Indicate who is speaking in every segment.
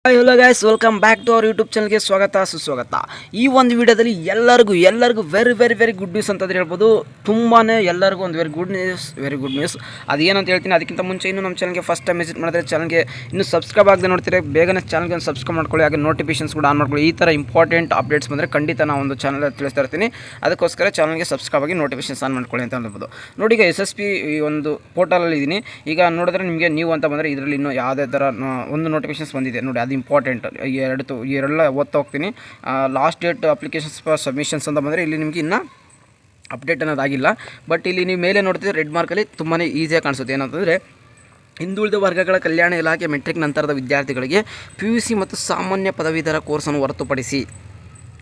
Speaker 1: Hi hello guys, welcome back to our YouTube ಚಾನಲ್ಗೆ ಸ್ವಾಗತ ಸುಸ್ವಾಗತ. ಈ ಒಂದು ವಿಡಿಯೋದಲ್ಲಿ ಎಲ್ಲರಿಗೂ ವೆರಿ ಗುಡ್ ನ್ಯೂಸ್ ಅಂತಂದ್ರೆ ಹೇಳ್ಬೋದು. ತುಂಬಾ ಎಲ್ಲರಿಗೂ ಒಂದು ವೆರಿ ಗುಡ್ ನ್ಯೂಸ್. ಅದು ಏನಂತ ಹೇಳ್ತೀನಿ. ಅದಕ್ಕಿಂತ ಮುಂಚೆ ಇನ್ನೂ ನಮ್ಮ ಚಾನಲ್ಗೆ ಫಸ್ಟ್ ಟೈಮ್ ವಿಸಿಟ್ ಮಾಡಿದ್ರೆ ಚಾನಲ್ಗೆ ಇನ್ನೂ ಸಬ್ಸ್ಕ್ರೈಬ್ ಆಗದೆ ನೋಡ್ತೀರಿ, ಬೇಗನೆ ಚಾನಲ್ಗೆ ಒಂದು ಸಬ್ಸ್ಕ್ರೈಬ್ ಮಾಡ್ಕೊಳ್ಳಿ, ಹಾಗೆ ನೋಟಿಫಿಕೇಷನ್ಸ್ ಕೂಡ ಆನ್ ಮಾಡ್ಕೊಳ್ಳಿ. ಈ ಥರ ಇಂಪಾರ್ಟೆಂಟ್ ಅಪ್ಡೇಟ್ಸ್ ಬಂದರೆ ಖಂಡಿತ ನಾವು ಒಂದು ಚಾನಲ್ ತಿಳಿಸ್ತಾ ಇರ್ತೀನಿ. ಅದಕ್ಕೋಸ್ಕರ ಚಾನಲ್ಗೆ ಸಬ್ಸ್ಕ್ರೈಬ್ ಆಗಿ ನೋಟಿಫಿಕೇಷನ್ಸ್ ಆನ್ ಮಾಡ್ಕೊಳ್ಳಿ ಅಂತ ಹೇಳ್ಬೋದು. ನೋಡಿ, ಈಗ SSP ಈ ಒಂದು ಪೋರ್ಟಲಲ್ಲಿ ಇದ್ದೀನಿ. ಈಗ ನೋಡಿದ್ರೆ ನಿಮಗೆ ನೀವು ಅಂತ ಬಂದರೆ ಇದರಲ್ಲಿ ಇನ್ನೂ ಯಾವುದೇ ಥರ ಒಂದು ನೋಟಿಫಿಕೇಷನ್ಸ್ ಬಂದಿದೆ ನೋಡಿ, ಅದು ಇಂಪಾರ್ಟೆಂಟ್. ಎರಡೆಲ್ಲ ಓದ್ತಾ ಹೋಗ್ತೀನಿ. Last date applications for submissions ಅಂತ ಬಂದರೆ ಇಲ್ಲಿ ನಿಮಗೆ ಇನ್ನೂ ಅಪ್ಡೇಟ್ ಅನ್ನೋದಾಗಿಲ್ಲ. ಬಟ್ ಇಲ್ಲಿ ನೀವು ಮೇಲೆ ನೋಡ್ತಿದ್ರೆ ರೆಡ್ ಮಾರ್ಕಲ್ಲಿ ತುಂಬಾ ಈಸಿಯಾಗಿ ಕಾಣಿಸುತ್ತೆ. ಏನಂತಂದರೆ, ಹಿಂದುಳಿದ ವರ್ಗಗಳ ಕಲ್ಯಾಣ ಇಲಾಖೆ ಮೆಟ್ರಿಕ್ ನಂತರದ ವಿದ್ಯಾರ್ಥಿಗಳಿಗೆ PUC ಮತ್ತು ಸಾಮಾನ್ಯ ಪದವೀಧರ ಕೋರ್ಸನ್ನು ಹೊರತುಪಡಿಸಿ,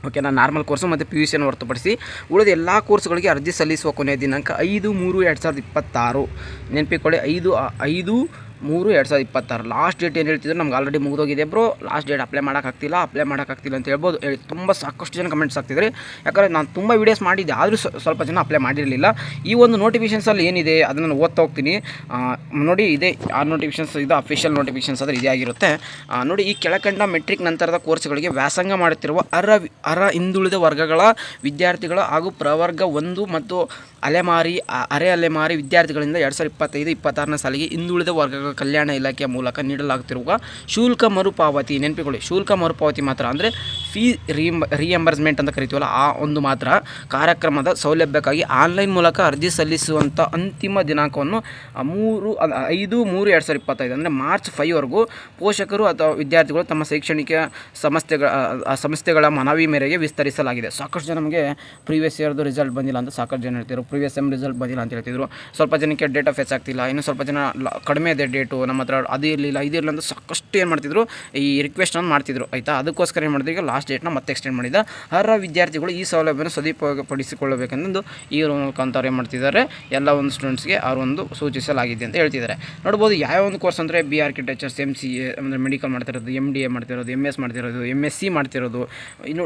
Speaker 1: ಓಕೆನಾ, ನಾರ್ಮಲ್ ಕೋರ್ಸು ಮತ್ತು PUC ಹೊರತುಪಡಿಸಿ ಉಳಿದ ಎಲ್ಲ ಕೋರ್ಸ್ಗಳಿಗೆ ಅರ್ಜಿ ಸಲ್ಲಿಸುವ ಕೊನೆಯ ದಿನಾಂಕ 5/3/2026. ನೆನಪಿಕೊಳ್ಳಿ, 5/3/2026 ಲಾಸ್ಟ್ ಡೇಟ್. ಏನು ಹೇಳ್ತಿದ್ರು, ನಮ್ಗೆ ಆಲ್ರೆಡಿ ಮುಗಿದೋಗಿದೆ ಬ್ರೋ, ಲಾಸ್ಟ್ ಡೇಟ್ ಅಪ್ಲೈ ಮಾಡೋಕ್ಕಾಗ್ತಿಲ್ಲ ಅಂತ ಹೇಳ್ಬೋದು. ತುಂಬ ಸಾಕಷ್ಟು ಜನ ಕಮೆಂಟ್ಸ್ ಆಗ್ತಿದ್ದಾರೆ. ಯಾಕಂದರೆ ನಾನು ತುಂಬ ವೀಡಿಯೋಸ್ ಮಾಡಿದ್ದೆ, ಆದರೂ ಸ್ವಲ್ಪ ಜನ ಅಪ್ಲೈ ಮಾಡಿರಲಿಲ್ಲ. ಈ ಒಂದು ನೋಟಿಫಿಕೇಷನ್ಸಲ್ಲಿ ಏನಿದೆ ಅದನ್ನು ನಾನು ಓದ್ತಾ ಹೋಗ್ತೀನಿ. ನೋಡಿ, ಇದೆ ಆ ನೋಟಿಫಿಕೇಷನ್ಸ್, ಇದು ಅಫಿಷಿಯಲ್ ನೋಟಿಫಿಕೇಷನ್ಸ್ ಆದರೆ ಇದೇ ಆಗಿರುತ್ತೆ. ನೋಡಿ, ಈ ಕೆಳಕಂಡ ಮೆಟ್ರಿಕ್ ನಂತರದ ಕೋರ್ಸ್ಗಳಿಗೆ ವ್ಯಾಸಂಗ ಮಾಡುತ್ತಿರುವ ಅರ್ಹ ಹಿಂದುಳಿದ ವರ್ಗಗಳ ವಿದ್ಯಾರ್ಥಿಗಳು ಹಾಗೂ ಪ್ರವರ್ಗ 1 ಮತ್ತು ಅರೆ ಅಲೆಮಾರಿ ವಿದ್ಯಾರ್ಥಿಗಳಿಂದ 2025-26ನೇ ಸಾಲಿಗೆ ಹಿಂದುಳಿದ ವರ್ಗಗಳ ಕಲ್ಯಾಣ ಇಲಾಖೆಯ ಮೂಲಕ ನೀಡಲಾಗುತ್ತಿರುವ ಶುಲ್ಕ ಮರುಪಾವತಿ, ನೆನಪಿಕೊಳ್ಳಿ, ಶುಲ್ಕ ಮರುಪಾವತಿ ಮಾತ್ರ, ಅಂದರೆ ಫೀ ರಿಯಂಬರ್ಸ್ಮೆಂಟ್ ಅಂತ ಕರಿತೀವಲ್ಲ, ಆ ಒಂದು ಮಾತ್ರ ಕಾರ್ಯಕ್ರಮದ ಸೌಲಭ್ಯಕ್ಕಾಗಿ ಆನ್ಲೈನ್ ಮೂಲಕ ಅರ್ಜಿ ಸಲ್ಲಿಸುವಂಥ ಅಂತಿಮ ದಿನಾಂಕವನ್ನು 5/3/2025 ಅಂದರೆ ಮಾರ್ಚ್ 5ವರೆಗೂ ಪೋಷಕರು ಅಥವಾ ವಿದ್ಯಾರ್ಥಿಗಳು ತಮ್ಮ ಶೈಕ್ಷಣಿಕ ಸಂಸ್ಥೆಗಳ ಮನವಿ ಮೇರೆಗೆ ವಿಸ್ತರಿಸಲಾಗಿದೆ. ಸಾಕಷ್ಟು ಜನ ನಮಗೆ ಪ್ರೀವಿಯಸ್ ಇಯರ್ದು ರಿಸಲ್ಟ್ ಬಂದಿಲ್ಲ ಅಂತ ಸಾಕಷ್ಟು ಜನ ಹೇಳ್ತಿದ್ರು, ಪ್ರೀವಿಯಸ್ ಸೆಮ್ ರಿಸಲ್ಟ್ ಬಂದಿಲ್ಲ ಅಂತ ಹೇಳ್ತಿದ್ರು. ಸ್ವಲ್ಪ ಜನಕ್ಕೆ ಡೇಟ್ ಆಫ್ ಫೆಚ್ ಆಗ್ತಿಲ್ಲ, ಇನ್ನು ಸ್ವಲ್ಪ ಜನ ಕಡಿಮೆ ಇದೆ ಡೇಟು, ನಮ್ಮ ಹತ್ರ ಅದು ಇರಲಿಲ್ಲ ಅಂತ ಸಾಕಷ್ಟು ಏನು ಮಾಡ್ತಿದ್ರು, ಈ ರಿಕ್ವೆಸ್ಟನ್ನು ಮಾಡ್ತಿದ್ರು. ಆಯಿತಾ, ಅದಕ್ಕೋಸ್ಕರ ಏನು ಮಾಡಿದ್ರು, ಈಗ ಲಾಸ್ಟ್ ಡೇಟ್ನ ಮತ್ತೆ ಎಕ್ಸ್ಟೆಂಡ್ ಮಾಡಿದ. ಅರ್ಹ ವಿದ್ಯಾರ್ಥಿಗಳು ಈ ಸೌಲಭ್ಯವನ್ನು ಸದುಪಯೋಗಪಡಿಸಿಕೊಳ್ಳಬೇಕೆಂದು ಈ ಮುಖಾಂತರ ಏನು ಮಾಡ್ತಿದ್ದಾರೆ, ಎಲ್ಲ ಒಂದು ಸ್ಟೂಡೆಂಟ್ಸ್ಗೆ ಅವರು ಒಂದು ಸೂಚಿಸಲಾಗಿದೆ ಅಂತ ಹೇಳ್ತಿದ್ದಾರೆ. ನೋಡ್ಬೋದು, ಯಾವ ಒಂದು ಕೋರ್ಸ್ ಅಂದರೆ ಬಿ ಆರ್ಕಿಟೆಕ್ಚರ್ಸ್, MCA ಅಂದರೆ ಮೆಡಿಕಲ್ ಮಾಡ್ತಿರೋದು, MDA ಮಾಡ್ತಿರೋದು, MS ಮಾಡ್ತಿರೋದು, MSc ಮಾಡ್ತಿರೋದು, ಇನ್ನು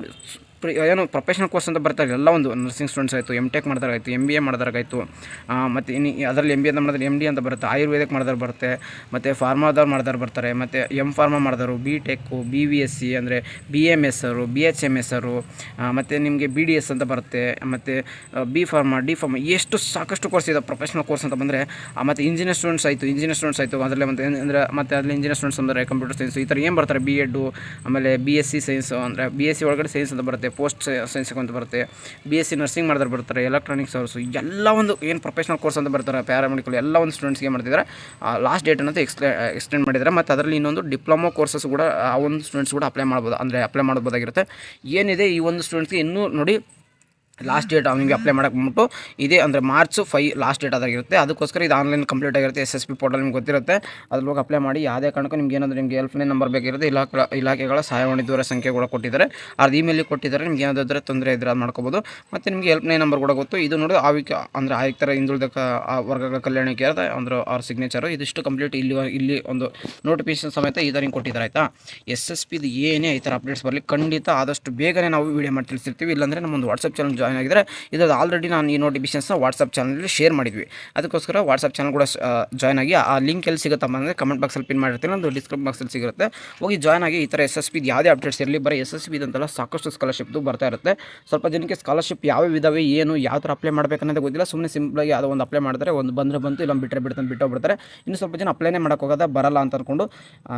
Speaker 1: ಏನು ಪ್ರೊಫೆಷನಲ್ ಕೋರ್ಸ್ ಅಂತ ಬರ್ತಾರೆ. ಎಲ್ಲ ಒಂದು ನರ್ಸಿಂಗ್ ಸ್ಟೂಡೆಂಟ್ಸ್ ಆಯಿತು, MTech ಮಾಡಿದಾರಾಯಿತು, MBA ಮಾಡಿದಾರಾಯಿತು, ಮತ್ತು ಇನ್ನು ಅದರಲ್ಲಿ MBA ಅಂತ ಮಾಡಿದ್ರೆ MD ಅಂತ ಬರುತ್ತೆ, ಆಯುರ್ವೇದಕ್ಕೆ ಮಾಡಿದಾರೆ ಬರುತ್ತೆ, ಮತ್ತು ಫಾರ್ಮಾದವ್ರು ಮಾಡಿದಾರೆ ಬರ್ತಾರೆ, ಮತ್ತು ಫಾರ್ಮಾ ಮಾಡಿದವರು, BTech, BVSc ಅಂದರೆ BMS, BHMS, ಮತ್ತು ನಿಮಗೆ BDS ಅಂತ ಬರುತ್ತೆ, ಮತ್ತು B ಫಾರ್ಮಾ, D ಫಾರ್ಮಾ, ಎಷ್ಟು ಸಾಕಷ್ಟು ಕೋರ್ಸ್ ಇದೆ ಪ್ರೊಫೆಷನಲ್ ಕೋರ್ಸ್ ಅಂತ ಬಂದರೆ. ಮತ್ತು ಇಂಜಿನಿಯರ್ ಸ್ಟೂಡೆಂಟ್ಸ್ ಆಯಿತು ಅದರಲ್ಲಿ ಮತ್ತು ಅದರಲ್ಲಿ ಇಂಜಿನಿಯರ್ ಸ್ಟೂಡೆಂಟ್ಸ್ ಅಂದರೆ ಕಂಪ್ಯೂಟರ್ ಸೈನ್ಸ್ ಈ ಥರ ಏನು ಬರ್ತಾರೆ, B.Ed, ಆಮೇಲೆ BSc ಸೈನ್ಸ್ ಅಂದರೆ BSc ಒಳಗಡೆ ಸೈನ್ಸ್ ಅಂತ ಬರುತ್ತೆ, ಪೋಸ್ಟ್ ಸೈನ್ಸಿಗೆ ಅಂತ ಬರುತ್ತೆ, BSc ನರ್ಸಿಂಗ್ ಮಾಡಿದ್ರೆ ಬರ್ತಾರೆ, ಎಲೆಕ್ಟ್ರಾನಿಕ್ಸ್ ಅವರ್ಸು, ಎಲ್ಲ ಒಂದು ಏನು ಪ್ರೊಫೆಷನಲ್ ಕೋರ್ಸ್ ಅಂತ ಬರ್ತಾರೆ, ಪ್ಯಾರಾಮೆಡಿಕಲ್, ಎಲ್ಲ ಒಂದು ಸ್ಟೂಡೆಂಟ್ಸ್ಗೆ ಏನು ಮಾಡ್ತಿದ್ದಾರೆ, ಲಾಸ್ಟ್ ಡೇಟ್ ಅನ್ನೋದು ಎಕ್ಸ್ಟೆಂಡ್ ಮಾಡಿದ್ದಾರೆ. ಮತ್ತು ಅದರಲ್ಲಿ ಇನ್ನೊಂದು ಡಿಪ್ಲೊಮಾ ಕೋರ್ಸಸ್ ಕೂಡ ಆ ಒಂದು ಸ್ಟೂಡೆಂಟ್ಸ್ ಕೂಡ ಅಪ್ಲೈ ಮಾಡ್ಬೋದಾಗಿರುತ್ತೆ. ಏನಿದೆ ಈ ಒಂದು ಸ್ಟೂಡೆಂಟ್ಸ್ಗೆ ಇನ್ನೂ ನೋಡಿ, ಲಾಸ್ಟ್ ಡೇಟ್ ಅವನಿಗೆ ಅಪ್ಲೈ ಮಾಡೋಕೆ ಬಂದ್ಬಿಟ್ಟು ಇದೆ ಅಂದರೆ ಮಾರ್ಚ್ 5 ಲಾಸ್ಟ್ ಡೇಟ್ ಅದಾಗಿರುತ್ತೆ. ಅದಕ್ಕೋಸ್ಕರ ಇದು ಆನ್ಲೈನ್ ಕಂಪ್ಲೀಟ್ ಆಗಿರುತ್ತೆ. SSP ಪೋರ್ಟಲ್ ನಿಮ್ಗೆ ಗೊತ್ತಿರುತ್ತೆ, ಅದ್ರಲ್ಲಿ ಹೋಗಿ ಅಪ್ಲೈ ಮಾಡಿ. ಯಾವುದೇ ಕಾರಣಕ್ಕೂ ನಿಮ್ಗೆ ಏನಾದರೂ ನಿಮಗೆ ಹೆಲ್ಪ್ಲೈನ್ ನಂಬರ್ ಬೇಕಿರುತ್ತೆ, ಇಲಾಖೆಗಳ ಸಹಾಯವಾಣಿ ದೂರ ಸಂಖ್ಯೆ ಕೂಡ ಕೊಟ್ಟಿದ್ದಾರೆ, ಅದು ಇಮೇಲಿಗೆ ಕೊಟ್ಟಿದ್ದಾರೆ. ನಿಮ್ಗೆ ಏನಾದರೂ ತೊಂದರೆ ಇದ್ದರೆ ಅದು ಮಾಡ್ಕೋಬೋದು. ಮತ್ತು ನಿಮಗೆ ಹೆಲ್ಪ್ಲೈನ್ ನಂಬರ್ ಕೂಡ ಗೊತ್ತು. ಇದು ನೋಡಿ, ಆಯುಕ್ತರ ಹಿಂದುಳಿದ ವರ್ಗಗಳ ಕಲ್ಯಾಣಕ್ಕೆ ಅಂದರೆ ಅವ್ರ ಸಿಗ್ನೇಚರು, ಇದಿಷ್ಟು ಕಂಪ್ಲೀಟ್ ಇಲ್ಲಿ ಒಂದು ನೋಟಿಫಿಕೇಶನ್ ಸಮೇತ ಈ ಥರ ಕೊಟ್ಟಿದ್ದಾರೆ. ಆಯಿತಾ, SSP ಏನೇ ಈ ಥರ ಅಪ್ಡೇಟ್ಸ್ ಬರಲಿ, ಖಂಡಿತ ಆದಷ್ಟು ಬೇಗನೆ ನಾವು ವೀಡಿಯೋ ಮಾಡಿ ತಿಳಿಸಿರ್ತೀವಿ. ಇಲ್ಲಾಂದರೆ ನಮ್ಮೊಂದು ವಾಟ್ಸಪ್ ಚಾನಲ್ ಜಾಯ್ನ್ ಆಗಿದ್ರೆ ಇದ್ರದ್ದು ಆಲ್ರೆಡಿ ನಾನು ಈ ನೋಟಿಫಿಕೇಷನ್ಸ್ನ ವಾಟ್ಸಪ್ ಚಾನಲಲ್ಲಿ ಶೇರ್ ಮಾಡಿದ್ವಿ. ಅದಕ್ಕೋಸ್ಕರ ವಾಟ್ಸಪ್ ಚಾನಲ್ ಕೂಡ ಜಾಯ್ನ್ ಆಗಿ, ಆ ಲಿಂಕ್ ಎಲ್ಲಿ ಸಿಗುತ್ತಪ್ಪ ಅಂದರೆ ಕಮೆಂಟ್ ಬಾಕ್ಸಲ್ಲಿ ಪಿನ್ ಮಾಡಿರ್ತೀನಿ, ಒಂದು ಡಿಸ್ಕ್ರಿಪ್ಷನ್ ಬಾಕ್ಸಲ್ಲಿ ಸಿಗುತ್ತೆ, ಹೋಗಿ ಜಾಯ್ನ್ ಆಗಿ. ಈ ಥರ SSP ಯಾವುದೇ ಅಪ್ಡೇಟ್ಸ್ ಇರಲಿ, ಬರೀ SSP ಅಂತಲ್ಲ, ಸಾಕಷ್ಟು ಸ್ಕಾಲರ್ಶಿಪ್ದು ಬರ್ತಾ ಇರುತ್ತೆ. ಸ್ವಲ್ಪ ಜನಕ್ಕೆ ಸ್ಕಾಲರ್ಶಿಪ್ ಯಾವ ವಿಧವೇ, ಏನು ಯಾವ ಥರ ಅಪ್ಲೈ ಮಾಡಬೇಕನ್ನೋದು ಗೊತ್ತಿಲ್ಲ, ಸುಮ್ಮನೆ ಸಿಂಪಲಾಗಿ ಯಾವುದೋ ಒಂದು ಅಪ್ಲೈ ಮಾಡ್ತಾರೆ, ಒಂದು ಬಂತು, ಇಲ್ಲ ಬಿಟ್ಟೋಗ್ಬಿಡ್ತಾರೆ. ಇನ್ನು ಸ್ವಲ್ಪ ಜನ ಅಪ್ಲೈನೇ ಮಾಡೋಕ್ಕೋಗೋದ ಬರಲ್ಲ ಅಂತ ಅಂದ್ಕೊಂಡು.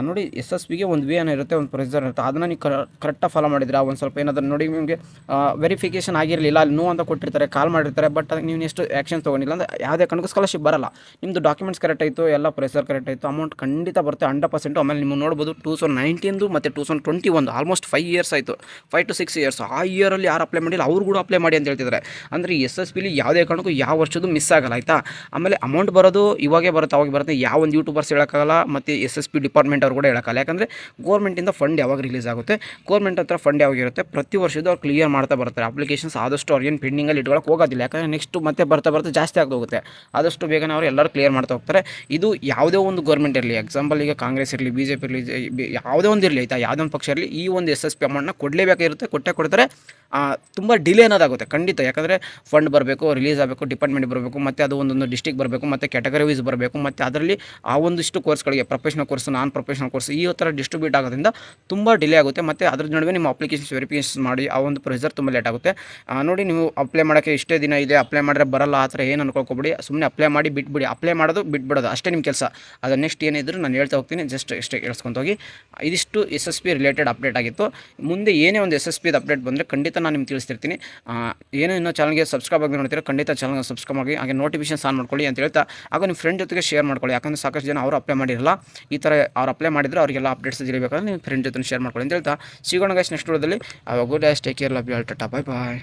Speaker 1: ನೋಡಿ, SSPಗೆ ಒಂದು ವೇ ಇರುತ್ತೆ, ಒಂದು ಪ್ರೊಸೀಜರ್ ಇರುತ್ತೆ, ಅದನ್ನು ನೀವು ಕರೆಕ್ಟಾಗಿ ಫಾಲೋ ಮಾಡಿದ್ರೆ ಒಂದು ಸ್ವಲ್ಪ ಏನಾದರೂ ನೋಡಿ, ನಿಮಗೆ ವೆರಿಫಿಕೇಷನ್ ಆಗಿರಲಿಲ್ಲ, ಅಲ್ಲಿ ನೋ ಅಂತ ಕೊಟ್ಟಿರ್ತಾರೆ, ಕಾಲ್ ಮಾಡಿರ್ತಾರೆ, ಬಟ್ ನೀವು ಎಷ್ಟು ಆ್ಯಕ್ಷನ್ ತೊಗೊಂಡಿಲ್ಲ ಅಂದರೆ ಯಾವುದೇ ಕಾರಣಕ್ಕೂ ಸ್ಕಾಲರ್ಶಿಪ್ ಬರಲ್ಲ. ನಿಮ್ಮದು ಡಾಕ್ಯುಮೆಂಟ್ಸ್ ಕರೆಕ್ಟ್ ಆಯಿತು, ಎಲ್ಲ ಪ್ರೊಸೀಜರ್ ಕರೆಕ್ಟ್ ಆಯಿತು, ಅಮೌಂಟ್ ಖಂಡಿತ ಬರುತ್ತೆ 100%. ಆಮೇಲೆ ನೀವು ನೋಡ್ಬೋದು 2019 ಮತ್ತು 2021 ಆಲ್ಮೋಸ್ಟ್ 5 ಇಯರ್ಸ್ ಆಯಿತು, 5 to 6 ಇಯರ್ಸ್. ಆ ಇಯರಲ್ಲಿ ಯಾರು ಅಪ್ಲೈ ಮಾಡಿಲ್ಲ ಅವ್ರು ಕೂಡ ಅಪ್ಲೈ ಮಾಡಿ ಅಂತ ಹೇಳ್ತಿದ್ದಾರೆ. ಅಂದರೆ SSPಲಿ ಯಾವುದೇ ಕಾರಣಕ್ಕೂ ಯಾವ ವರ್ಷದ್ದು ಮಿಸ್ ಆಗಲ್ಲ. ಆಯಿತಾ, ಆಮೇಲೆ ಅಮೌಂಟ್ ಬರೋದು ಇವಾಗೇ ಬರುತ್ತೆ, ಅವಾಗ ಬರುತ್ತೆ, ಯಾವ ಒಂದು ಯೂಟ್ಯೂಬರ್ಸ್ ಹೇಳೋಕ್ಕಾಗಲ್ಲ, ಮತ್ತು SSP ಡಿಪಾರ್ಟ್ಮೆಂಟ್ ಅವ್ರು ಕೂಡ ಹೇಳೋಕ್ಕಲ್ಲ. ಯಾಕಂದರೆ ಗೋರ್ಮೆಂಟಿಂದ ಫಂಡ್ ಯಾವಾಗ ರಿಲೀಸ್ ಆಗುತ್ತೆ, ಗೋರ್ಮೆಂಟ್ ಹತ್ರ ಫಂಡ್ ಯಾವಾಗಿರುತ್ತೆ, ಪ್ರತಿ ವರ್ಷದ್ದು ಅವ್ರು ಕ್ಲಿಯರ್ ಮಾಡ್ತಾ ಬರ್ತಾರೆ. ಅಪ್ಲಿಕೇಶನ್ಸ್ ಆದಷ್ಟು ಆದಷ್ಟು ಅವ್ರು ಏನು ಪೆಂಡಿಂಗಲ್ಲಿ ಇಟ್ಕೊಳ್ಳೋಕೆ ಹೋಗೋದಿಲ್ಲ, ಯಾಕಂದರೆ ನೆಕ್ಸ್ಟ್ ಮತ್ತೆ ಬರ್ತಾ ಜಾಸ್ತಿ ಹೋಗುತ್ತೆ. ಆದಷ್ಟು ಬೇಗನೆ ಅವರು ಎಲ್ಲರೂ ಕ್ಲಿಯರ್ ಮಾಡ್ತಾ ಹೋಗ್ತಾರೆ. ಇದು ಯಾವುದೇ ಒಂದು ಗೌರ್ಮೆಂಟ್ ಇರಲಿ, ಎಕ್ಸಾಂಪಲ್ ಈಗ ಕಾಂಗ್ರೆಸ್ ಇರಲಿ, BJP ಇರಲಿ, ಯಾವುದೇ ಒಂದು ಇರಲಿ ಆಯಿತಾ, ಯಾವುದೇ ಒಂದು ಪಕ್ಷ ಇರಲಿ, ಈ ಒಂದು SSP ಅಮೌಂಟ್ನ ಕೊಡಲೇಬೇಕಾಗಿರುತ್ತೆ, ಕೊಡ್ತಾರೆ. ತುಂಬ ಡಿಲೇ ಅನ್ನೋದಾಗುತ್ತೆ ಖಂಡಿತ, ಯಾಕಂದರೆ ಫಂಡ್ ಬರಬೇಕು, ರಿಲೀಸ್ ಆಗಬೇಕು, ಡಿಪಾರ್ಟ್ಮೆಂಟ್ ಬರಬೇಕು, ಮತ್ತು ಅದು ಒಂದೊಂದು ಡಿಸ್ಟಿಕ್ ಬರಬೇಕು, ಮತ್ತು ಕ್ಯಾಟಗರಿ ವೈಸ್ ಬರಬೇಕು, ಮತ್ತು ಅದರಲ್ಲಿ ಆ ಒಂದಿಷ್ಟು ಕೋರ್ಸ್ಗಳಿಗೆ ಪ್ರೊಫೆಷನಲ್ ಕೋರ್ಸ್, ನಾನ್ ಪ್ರೊಫೆಷನಲ್ ಕೋರ್ಸ್ ಈ ಥರ ಡಿಸ್ಟ್ರಿಬ್ಯೂಟ್ ಆಗೋದ್ರಿಂದ ತುಂಬ ಡಿಲೇ ಆಗುತ್ತೆ. ಮತ್ತು ಅದ್ರ ನಡುವೆ ನಿಮ್ಮ ಅಪ್ಲಿಕೇಶನ್ಸ್ ವೆರಿಫಿಕೇಷನ್ ಮಾಡಿ ಆ ಒಂದು ಪ್ರೊಸೀಜರ್ ತುಂಬ ಲೇಟ್ ಆಗುತ್ತೆ. ನೋಡಿ, ನೀವು ಅಪ್ಲೈ ಮಾಡೋಕ್ಕೆ ಇಷ್ಟೇ ದಿನ ಇದೆ, ಅಪ್ಲೈ ಮಾಡಿದ್ರೆ ಬರಲ್ಲ ಆ ಥರ ಏನು ಅನ್ಕೊಳ್ಕೊಬಿಡಿ, ಸುಮ್ಮನೆ ಅಪ್ಲೈ ಮಾಡಿ ಬಿಟ್ಬಿಡಿ. ಅಪ್ಲೈ ಮಾಡೋದು ಬಿಟ್ಬಿಡೋದು ಅಷ್ಟೇ ನಿಮ್ಮ ಕೆಲಸ. ಅದು ನೆಕ್ಸ್ಟ್ ಏನಿದ್ರು ನಾನು ಹೇಳ್ತಾ ಹೋಗ್ತೀನಿ, ಜಸ್ಟ್ ಇಷ್ಟೇ ಕೇಳಿಸ್ಕೊಂತ ಹೋಗಿ. ಇದಿಷ್ಟು SSP ರಿಲೇಟೆಡ್ ಅಪ್ಡೇಟ್ ಆಗಿತ್ತು. ಮುಂದೆ ಏನೇ ಒಂದು SSP ಅಪ್ಡೇಟ್ ಬಂದರೆ ಖಂಡಿತ ನಾನು ನಿಮ್ಗೆ ತಿಳಿಸ್ತಿರ್ತೀನಿ. ಏನೋ ಇನ್ನೂ ಚಾನಲ್ಗೆ ಸಬ್ಸ್ಕ್ರೈಬ್ ಆಗಿ ನೋಡ್ತೀರಾ, ಖಂಡಿತ ಚಾನಲ್ಗೆ ಸಬ್ಸ್ಕ್ರೈಬ್ ಆಗಿ, ಹಾಗೆ ನೋಟಿಫಿಕೇಷನ್ಸ್ ಆನ್ ಮಾಡ್ಕೊಳ್ಳಿ ಅಂತ ಹೇಳ್ತಾ, ಆಗ ನಿಮ್ಮ ಫ್ರೆಂಡ್ ಜೊತೆಗೆ ಶೇರ್ ಮಾಡ್ಕೊಳ್ಳಿ. ಯಾಕಂದರೆ ಸಾಕಷ್ಟು ಜನ ಅವರು ಅಪ್ಲೈ ಮಾಡಿರಲ್ಲ, ಈ ಥರ ಅವ್ರು ಅಪ್ಲೈ ಮಾಡಿದರೆ ಅವರಿಗೆಲ್ಲ ಅಪ್ಡೇಟ್ಸ್ ತಿಳಿಬೇಕಾದ್ರೆ ನಿಮ್ಮ ಫ್ರೆಂಡ್ ಜೊತೆ ಶೇರ್ ಮಾಡ್ಕೊಳ್ಳಿ ಅಂತ ಹೇಳ್ತಾ, ಸಿಗೋಣ ಗೈಸ್ ನೆಕ್ಸ್ಟ್ ವಿಡಿಯೋದಲ್ಲಿ. Good day, take care, love you all, tata, bye bye.